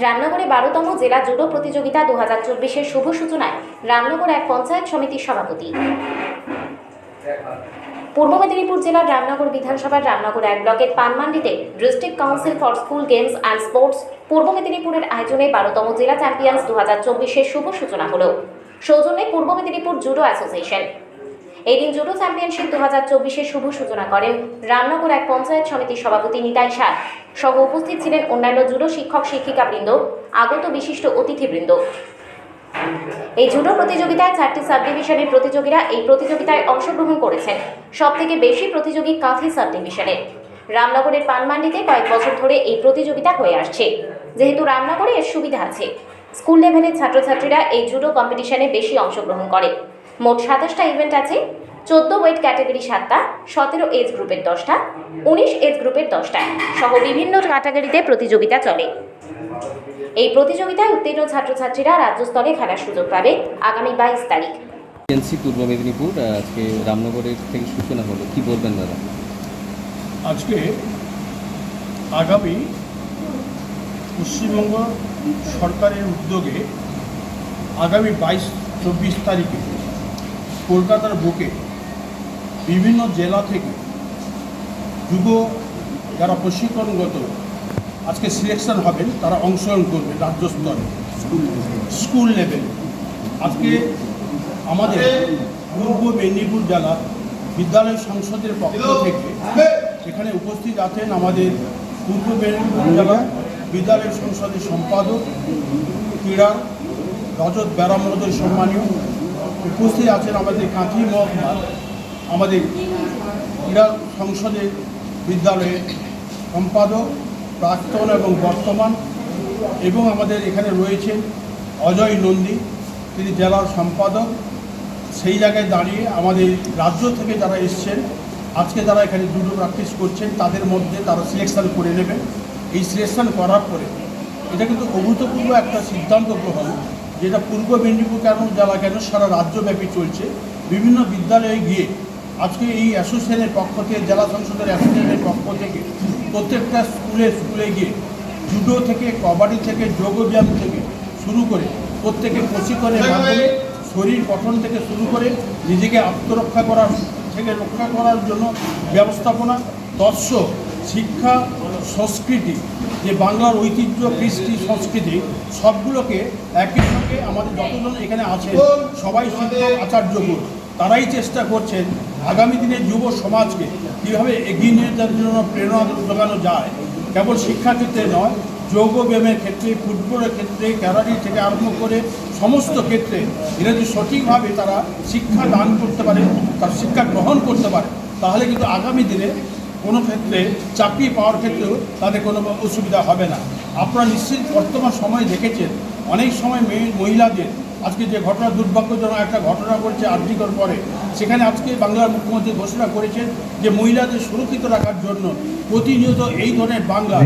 রামনগরে 12তম জেলা জুডো প্রতিযোগিতা 2024-এর শুভ সূচনায় রামনগর এক পঞ্চায়েত সমিতির সভাপতি। পূর্ব মেদিনীপুর জেলার রামনগর বিধানসভার রামনগর 1 ব্লকের পানমান্ডিতে district council for school games and sports পূর্ব মেদিনীপুরের আয়োজনে 12তম জেলা চ্যাম্পিয়ন্স 2024-এর শুভ সূচনা হল। সৌজন্যে পূর্ব মেদিনীপুর জুডো অ্যাসোসিয়েশন। এই দিন জুডো চ্যাম্পিয়নশিপ 2024-এর শুভ সূচনা করেন রামনগর এক পঞ্চায়েত সমিতির সভাপতি নিতাই সার সহ উপস্থিত ছিলেন অন্যান্য জুডো শিক্ষক শিক্ষিকাবৃন্দ, আগত বিশিষ্ট অতিথিবৃন্দ। এই জুডো প্রতিযোগিতায় 4টি সাব ডিভিশনের প্রতিযোগীরা এই প্রতিযোগিতায় অংশগ্রহণ করেছেন। সবথেকে বেশি প্রতিযোগী কাঁথি সাব ডিভিশনের। রামনগরের পানমান্ডিতে কয়েক বছর ধরে এই প্রতিযোগিতা হয়ে আসছে। যেহেতু রামনগরে এর সুবিধা আছে, স্কুল লেভেলের ছাত্রছাত্রীরা এই জুডো কম্পিটিশনে বেশি অংশগ্রহণ করে। মোট 27টা ইভেন্ট আছে। 14 ওয়েট ক্যাটাগরি 7টা, 17 এজ গ্রুপের 10টা, 19 এজ গ্রুপের 10টা সহ বিভিন্ন ক্যাটাগরিতে প্রতিযোগিতা চলে। এই প্রতিযোগিতায় উত্তীর্ণ ছাত্রছাত্রীরা রাজ্য স্তরে খেলার সুযোগ পাবে আগামী 22 তারিখ। পূর্ব মেদিনীপুর আজকে রামনগরের থেকে সূচনা হলো, কি বলবেন দাদা? আজকে আগামী পশ্চিমবঙ্গ সরকারের উদ্যোগে আগামী 22-24 তারিখে কলকাতার বুকে বিভিন্ন জেলা থেকে যুব যারা প্রশিক্ষণগত আজকে সিলেকশন হবেন, তারা অংশগ্রহণ করবে রাজ্য স্তরে স্কুল লেভেল। আজকে আমাদের পূর্ব মেদিনীপুর জেলা বিদ্যালয় সংসদের পক্ষ থেকে এখানে উপস্থিত আছেন আমাদের পূর্ব মেদিনীপুর জেলা বিদ্যালয় সংসদের সম্পাদক ক্রীড়া রজত বেরা মহোদয় সম্মানীয়। উপস্থিত আছেন আমাদের কাঁথি মহকুমার আমাদের ক্রীড়া সংসদের বিদ্যালয়ের সম্পাদক প্রাক্তন এবং বর্তমান, এবং আমাদের এখানে রয়েছেন অজয় নন্দী, তিনি জেলার সম্পাদক। সেই জায়গায় দাঁড়িয়ে আমাদের রাজ্য থেকে যারা এসছেন, আজকে যারা এখানে জুডো প্র্যাকটিস করছেন, তাদের মধ্যে তারা সিলেকশন করে নেবেন। এই সিলেকশন করার পরে এটা কিন্তু অভূতপূর্ব একটা সিদ্ধান্ত গ্রহণ, যেটা পূর্ব মেদিনীপুর জেলা কেন সারা রাজ্যব্যাপী চলছে। বিভিন্ন বিদ্যালয়ে গিয়ে আজকে এই অ্যাসোসিয়েশনের পক্ষ থেকে, জেলা সংসদের অ্যাসোসিয়েশনের পক্ষ থেকে প্রত্যেকটা স্কুলে গিয়ে জুডো থেকে, কবাডি থেকে, যোগব্যায়াম থেকে শুরু করে প্রত্যেকের প্রশিক্ষণের মাধ্যমে শরীর গঠন থেকে শুরু করে নিজেকে আত্মরক্ষা করার থেকে রক্ষা করার জন্য ব্যবস্থাপনা, তৎস শিক্ষা, সংস্কৃতি, যে বাংলার ঐতিহ্য, কৃষ্টি, সংস্কৃতি সবগুলোকে একই সঙ্গে আমাদের যতজন এখানে আছেন সবাই শিক্ষক আচার্যগুলো, তারাই চেষ্টা করছেন আগামী দিনে যুব সমাজকে কীভাবে এগিয়ে নিয়ে যাওয়ার জন্য প্রেরণা যোগানো যায়। কেবল শিক্ষাক্ষেত্রে নয়, যোগব্যায়ামের ক্ষেত্রে, ফুটবলের ক্ষেত্রে, ক্যারাটে থেকে আরম্ভ করে সমস্ত ক্ষেত্রে এরা যদি সঠিকভাবে তারা শিক্ষা দান করতে পারে, তার শিক্ষা গ্রহণ করতে পারে, তাহলে কিন্তু আগামী দিনে কোনো ক্ষেত্রে চাকরি পাওয়ার ক্ষেত্রেও তাদের কোনো অসুবিধা হবে না। আপনারা নিশ্চিত বর্তমান সময়ে দেখেছেন, অনেক সময় মহিলাদের আজকে যে ঘটনা, দুর্ভাগ্যজনক একটা ঘটনা করেছে আরজিকর পরে, সেখানে আজকে বাংলার মুখ্যমন্ত্রী ঘোষণা করেছেন যে মহিলাদের সুরক্ষিত রাখার জন্য প্রতিনিয়ত এই ধরনের বাংলা,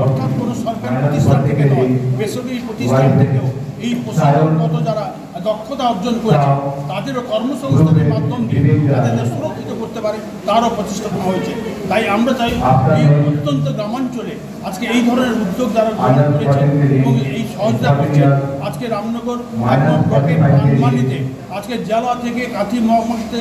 অর্থাৎ কোনো সরকারি প্রতিষ্ঠান থেকে নয়, বেসরকারি প্রতিষ্ঠান থেকেও এই প্রশাসনগত যারা দক্ষতা অর্জন করেছে তাদেরও কর্মসংস্থানের মাধ্যম দিয়ে তাদের সুরক্ষিত করতে পারে, তারও প্রচেষ্টা হয়েছে। তাই আমরা চাই এই অত্যন্ত গ্রামাঞ্চলে আজকে এই ধরনের উদ্যোগ যারা গ্রহণ করেছে এবং এই সহযোগিতা করছে, আজকে রামনগর ব্লকের পানমান্ডিতে আজকে জেলা থেকে কাঁথি মহকুমাতে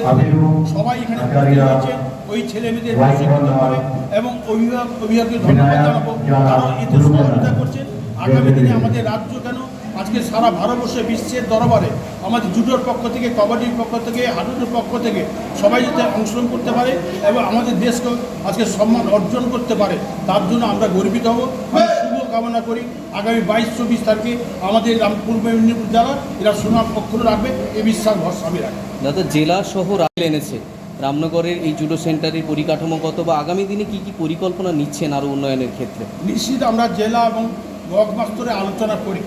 সবাই এখানে উপস্থিত হয়েছে। ওই ছেলে মেয়েদের প্রশিক্ষিত করে এবং অভিভাবককে ধন্যবাদ জানাবো, তারাও এতে সহযোগিতা করছে। আগামী দিনে আমাদের রাজ্য কেন আজকে সারা ভারতবর্ষে বিশ্বের দরবারে আমাদের জুডোর পক্ষ থেকে, কবাডির পক্ষ থেকে, হাডুডুর পক্ষ থেকে সবাই যাতে অংশগ্রহণ করতে পারে এবং আমাদের দেশকে আজকে সম্মান অর্জন করতে পারে, তার জন্য আমরা গর্বিত হব। আমি শুভ কামনা করি আগামী 22-24 তারিখে আমাদের পূর্ব মেদিনীপুর জেলা এরা সুনাম অক্ষুণ্ণ রাখবে, এই বিশ্বাস ভরসা আমি রাখি। দাদা, জেলা শহর এনেছে রামনগরের এই জুডো সেন্টারের পরিকাঠামোগত বা আগামী দিনে কি কি পরিকল্পনা নিচ্ছেন আরও উন্নয়নের ক্ষেত্রে? নিশ্চিত আমরা জেলা এবং মহকুমা স্তরে আলোচনা করি।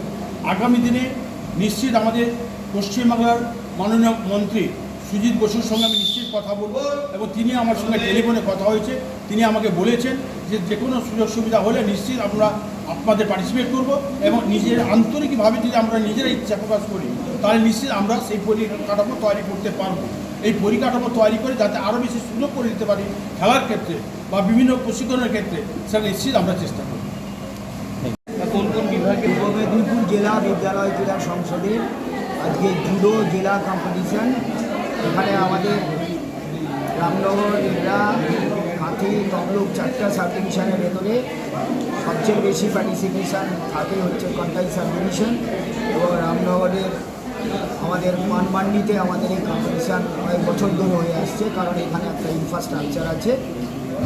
আগামী দিনে নিশ্চিত আমাদের পশ্চিমবাংলার মাননীয় মন্ত্রী সুজিত বসুর সঙ্গে আমি নিশ্চিত কথা বলবো, এবং তিনি আমার সঙ্গে টেলিফোনে কথা হয়েছে। তিনি আমাকে বলেছেন যে কোনো সুযোগ সুবিধা হলে নিশ্চিত আমরা আপনাদের পার্টিসিপেট করব, এবং নিজের আন্তরিকভাবে যদি আমরা নিজেরা ইচ্ছা প্রকাশ করি তাহলে নিশ্চিত আমরা সেই পরিকাঠামো তৈরি করতে পারবো। এই পরিকাঠামো তৈরি করে যাতে আরও বেশি সুযোগ করে দিতে পারি খেলার ক্ষেত্রে বা বিভিন্ন প্রশিক্ষণের ক্ষেত্রে, সেটা নিশ্চিত আমরা চেষ্টা করব। কোন কোন বিভাগে মেদিনীপুর জেলা বিদ্যালয় ক্রীড়া সংসদের আজকে জুডো জেলা কম্পিটিশন। এখানে আমাদের রামনগর, জেলা হাতি, তমলুক 4টা সাব ডিভিশনের ভেতরে সবচেয়ে বেশি পার্টিসিপেশান থাকে হচ্ছে কন্টাই সাব ডিভিশন, এবং রামনগরের আমাদের পানমান্ডিতে আমাদের এই কম্পিটিশান অনেক বছর ধরে হয়ে আসছে, কারণ এখানে একটা ইনফ্রাস্ট্রাকচার আছে।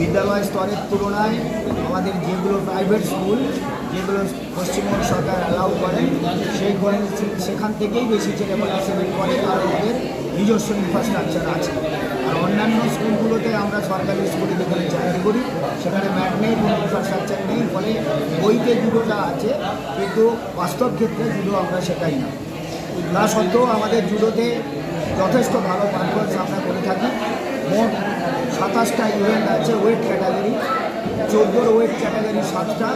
বিদ্যালয় স্তরের তুলনায় আমাদের যেগুলো প্রাইভেট স্কুল, যেগুলো পশ্চিমবঙ্গ সরকার অ্যালাউ করে, সেখান থেকেই বেশি ছেলে পার্টিসিপেট করে, কারণ ওদের নিজস্ব ইনফ্রাস্ট্রাকচার আছে। আর অন্যান্য স্কুলগুলোতে আমরা সরকারি স্কুলে যেখানে চাকরি করি সেখানে ম্যাট নেই, কোনো ইনফ্রাস্ট্রাকচার নেই, ফলে বইতে জুডোটা আছে কিন্তু বাস্তব ক্ষেত্রে জুডো আমরা শেখাই না। তা সত্ত্বেও আমাদের জুডোতে যথেষ্ট ভালো পারফরমেন্স আমরা করে থাকি। মোট 27টা ইভেন্ট আছে ওয়েট ক্যাটাগরি, 14 ওয়েট ক্যাটাগরি 7টা,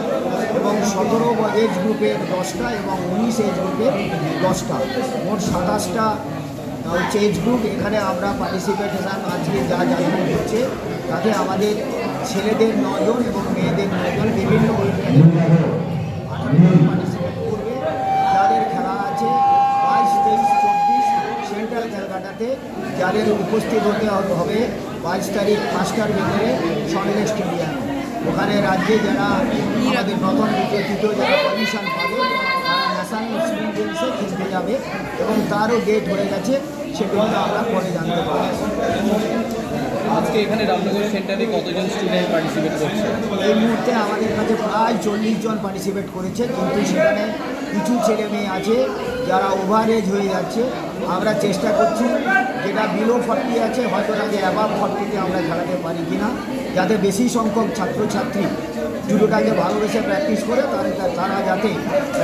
এবং 17 এজ গ্রুপের 10টা এবং 19 এজ গ্রুপের 10টা, মোট 27টা হচ্ছে এজ গ্রুপ। এখানে আমরা পার্টিসিপেশন আজকে যা জাজমেন্ট হচ্ছে তাতে আমাদের ছেলেদের 9 জন এবং মেয়েদের 9 জন বিভিন্ন ওয়েট ক্যাটাগরি পার্টিসিপেট করবে। যাদের খেলা আছে 22, 23, 24 সেন্ট্রাল ক্যালকাটাতে, যাদের উপস্থিত হতে হবে 22 তারিখ 5টার ভেতরে সন্দেশ স্টেডিয়াম। ওখানে রাজ্যে যারা আমাদের প্রথম, দ্বিতীয়, তৃতীয় যারা পজিশন পাবে তারা ন্যাশনাল স্কুল গেমসে খেলতে যাবে, এবং তারও ডেট হয়ে গেছে, সেগুলো আমরা পরে জানতে পারব। আজকে এখানে রামনগর সেন্টারে কতজন স্টুডেন্ট পার্টিসিপেট করছে? এই মুহূর্তে আমাদের কাছে প্রায় 40 জন পার্টিসিপেট করেছে, কিন্তু সেখানে কিছু ছেলে মেয়ে আছে যারা ওভার এজ হয়ে যাচ্ছে। আমরা চেষ্টা করছি যেটা বিলো 40 আছে হয়তো তাকে অ্যাবাভ 40-তে আমরা খেলাতে পারি কিনা, যাতে বেশি সংখ্যক ছাত্রছাত্রী জুডোটাকে ভালোবেসে প্র্যাকটিস করে তারা যাতে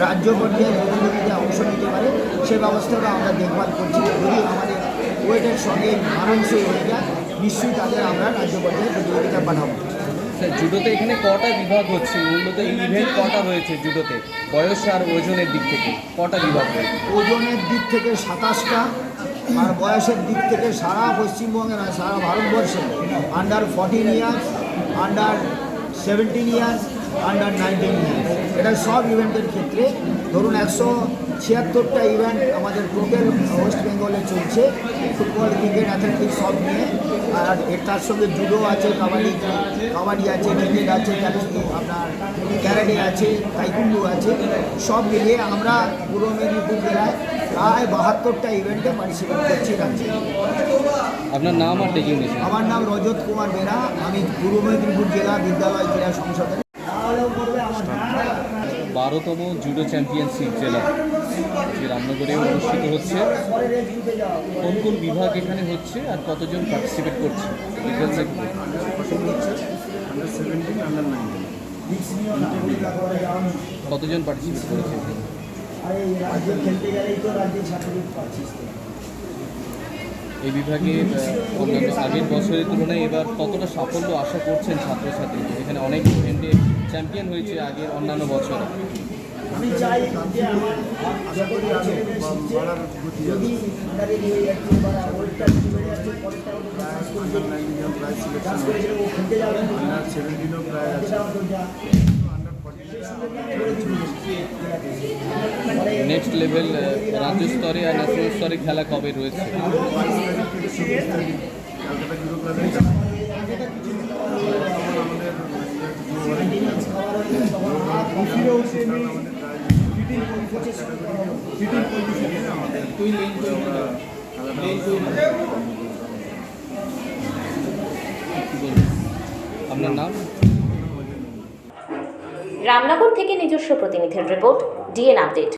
রাজ্য পর্যায়ে প্রতিযোগিতায় অংশ নিতে পারে সে ব্যবস্থাটা আমরা দেখভাল করছি। যদি আমাদের ওয়েটের সঙ্গে মানানসই হয়ে যায় নিশ্চয়ই তাদের আমরা রাজ্য পর্যায়ে প্রতিযোগিতা পাঠাবো। স্যার, জুডোতে এখানে কটা বিভাগ হচ্ছে? মূলত এই ইভেন্ট কটা রয়েছে জুডোতে, বয়স আর ওজনের দিক থেকে কটা বিভাগ রয়েছে? ওজনের দিক থেকে 27টা, আর বয়সের দিক থেকে সারা পশ্চিমবঙ্গে নয় সারা ভারতবর্ষে under 14 years, under 17 years, under 19 years, এটা সব ইভেন্টের ক্ষেত্রে ধরুন 176টা ইভেন্ট আমাদের টোটাল ওয়েস্ট বেঙ্গলে চলছে, ফুটবল, ক্রিকেট, অ্যাথলেটিক্স সব নিয়ে। আর তার সঙ্গে জুডো আছে, কাবাডি আছে, ক্রিকেট আছে, আপনার ক্যারাটে আছে, তাইকুন্ডু আছে, সব মিলিয়ে আমরা পূর্ব মেদিনীপুর জেলায় প্রায় 72টা ইভেন্টে পার্টিসিপেট করছি রাজ্যে। আপনার নাম আর ডেজিগনেশন? আমার নাম রজত কুমার বেরা, আমি পূর্ব মেদিনীপুর জেলা বিদ্যালয় ক্রীড়া সংসদের 12তম জুডো চ্যাম্পিয়নশিপ জেলা যে রামনগরে অনুষ্ঠিত হচ্ছে। কোন কোন বিভাগ এখানে হচ্ছে আর কতজন পার্টিসিপেট করছে? কতজন পার্টিসিপেট করেছে? এই বিভাগে অন্যান্য আগের বছরের তুলনায় এবার কতটা সাফল্য আশা করছেন ছাত্রছাত্রী? এখানে অনেক ইভেন্টে চ্যাম্পিয়ন হয়েছে আগের অন্যান্য বছরে। আমি চাই যে আমার আশা করি যদি নেক্সট লেভেল রাজ্য স্তরে আর ন্যাশনাল স্তরে খেলা কবে রয়েছে? আপনার নাম? রামনগর থেকে নিজস্ব প্রতিনিধির রিপোর্ট, ডিএন আপডেট।